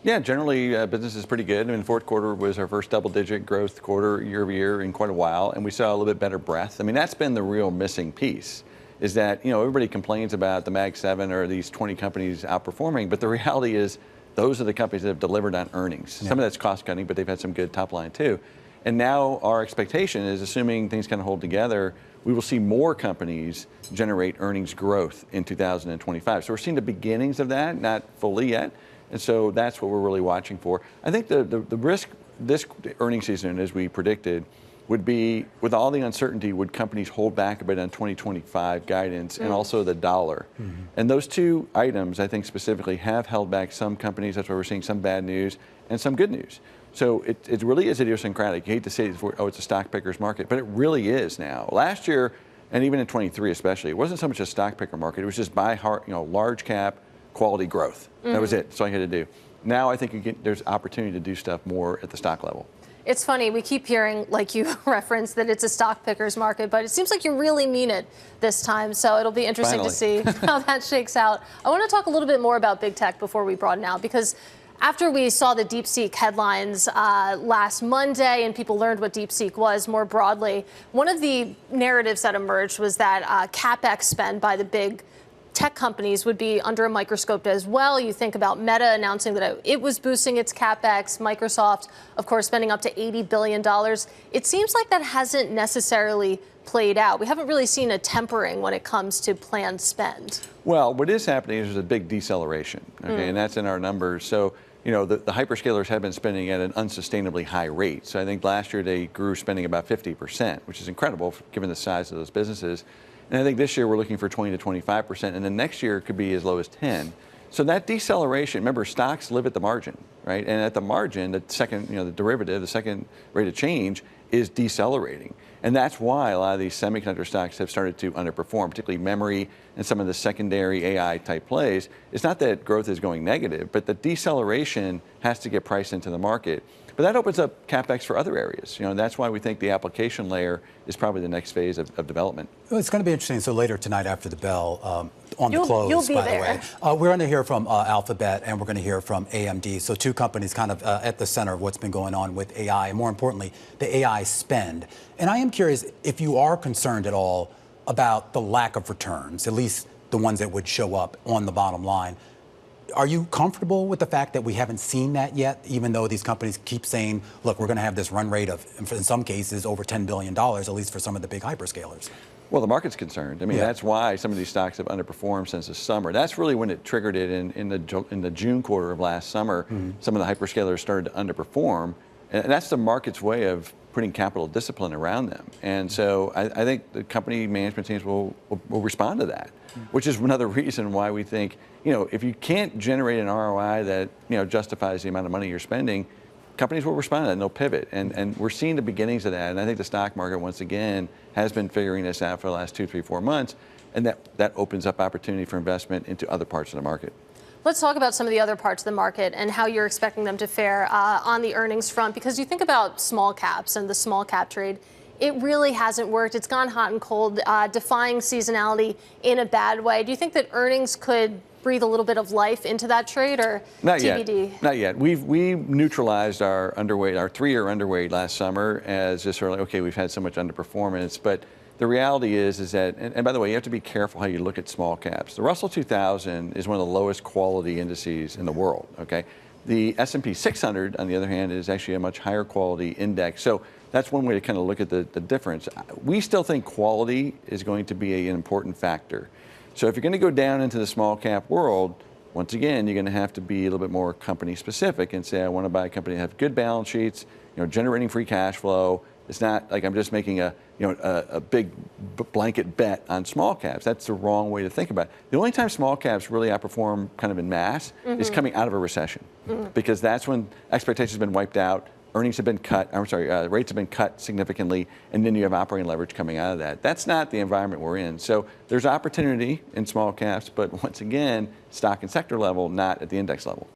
Yeah, generally business is pretty good. I mean, fourth quarter was our first double-digit growth quarter year over year in quite a while, and we saw a little bit better breadth. I mean, that's been the real missing piece, is that, everybody complains about the Mag 7 or these 20 companies outperforming, but the reality is those are the companies that have delivered on earnings. Yeah. Some of that's cost cutting, but they've had some good top line too. And now our expectation is, assuming things kind of hold together, we will see more companies generate earnings growth in 2025. So we're seeing the beginnings of that, not fully yet. And so that's what we're really watching for. I think the risk this earnings season, as we predicted, would be, with all the uncertainty, would companies hold back a bit on 2025 guidance and also the dollar? And those two items, I think specifically, have held back some companies. That's why we're seeing some bad news and some good news. So it really is idiosyncratic. You hate to say it's a stock picker's market, but it really is now. Last year, and even in 23 especially, it wasn't so much a stock picker market. It was just buy hard, large cap, quality growth. That was it. That's all I had to do. Now I think there's opportunity to do stuff more at the stock level. It's funny, we keep hearing, like you referenced, that it's a stock picker's market, but it seems like you really mean it this time, so it'll be interesting to see how that shakes out. I want to talk a little bit more about big tech before we broaden out, because after we saw the DeepSeek headlines last Monday and people learned what DeepSeek was more broadly, one of the narratives that emerged was that CapEx spend by the big tech companies would be under a microscope as well. You think about Meta announcing that it was boosting its CapEx, Microsoft, of course, spending up to $80 billion. It seems like that hasn't necessarily played out. We haven't really seen a tempering when it comes to planned spend. Well, what is happening is there's a big deceleration, okay, and that's in our numbers. So, the hyperscalers have been spending at an unsustainably high rate. So I think last year they grew spending about 50%, which is incredible given the size of those businesses. And I think this year we're looking for 20 to 25%, and then next year it could be as low as 10. So that deceleration, remember, stocks live at the margin, right? And at the margin, the second, the derivative, the second rate of change is decelerating. And that's why a lot of these semiconductor stocks have started to underperform, particularly memory and some of the secondary AI type plays. It's not that growth is going negative, but the deceleration has to get priced into the market. But that opens up CapEx for other areas. And that's why we think the application layer is probably the next phase of development. Well, it's going to be interesting. So later tonight after the bell, on the close, by the way, we're going to hear from Alphabet and we're going to hear from AMD. So two companies kind of at the center of what's been going on with AI, and more importantly, the AI spend. And I am curious if you are concerned at all about the lack of returns, at least the ones that would show up on the bottom line. Are you comfortable with the fact that we haven't seen that yet, even though these companies keep saying, look, we're going to have this run rate of, in some cases, over $10 billion, at least for some of the big hyperscalers? Well, the market's concerned. I mean, that's why some of these stocks have underperformed since the summer. That's really when it triggered it in the June quarter of last summer. Some of the hyperscalers started to underperform. And that's the market's way of putting capital discipline around them. And so I think the company management teams will respond to that, which is another reason why we think, if you can't generate an ROI that, justifies the amount of money you're spending, companies will respond to that and they'll pivot. And we're seeing the beginnings of that. And I think the stock market, once again, has been figuring this out for the last 2, 3, 4 months. And that opens up opportunity for investment into other parts of the market. Let's talk about some of the other parts of the market and how you're expecting them to fare on the earnings front, because you think about small caps and the small cap trade. It really hasn't worked. It's gone hot and cold, defying seasonality in a bad way. Do you think that earnings could breathe a little bit of life into that trade, or not TBD? Yet. Not yet. We neutralized our underweight, our 3-year underweight last summer as just sort of like, okay, we've had so much underperformance, but the reality is that, and by the way, you have to be careful how you look at small caps. The Russell 2000 is one of the lowest quality indices in the world, okay? The S&P 600, on the other hand, is actually a much higher quality index. So that's one way to kind of look at the difference. We still think quality is going to be an important factor. So if you're going to go down into the small cap world, once again, you're going to have to be a little bit more company specific and say, I want to buy a company that have good balance sheets, generating free cash flow. It's not like I'm just making a big blanket bet on small caps. That's the wrong way to think about it. The only time small caps really outperform kind of en masse is coming out of a recession, because that's when expectations have been wiped out, earnings have been cut, rates have been cut significantly, and then you have operating leverage coming out of that. That's not the environment we're in. So there's opportunity in small caps, but once again, stock and sector level, not at the index level.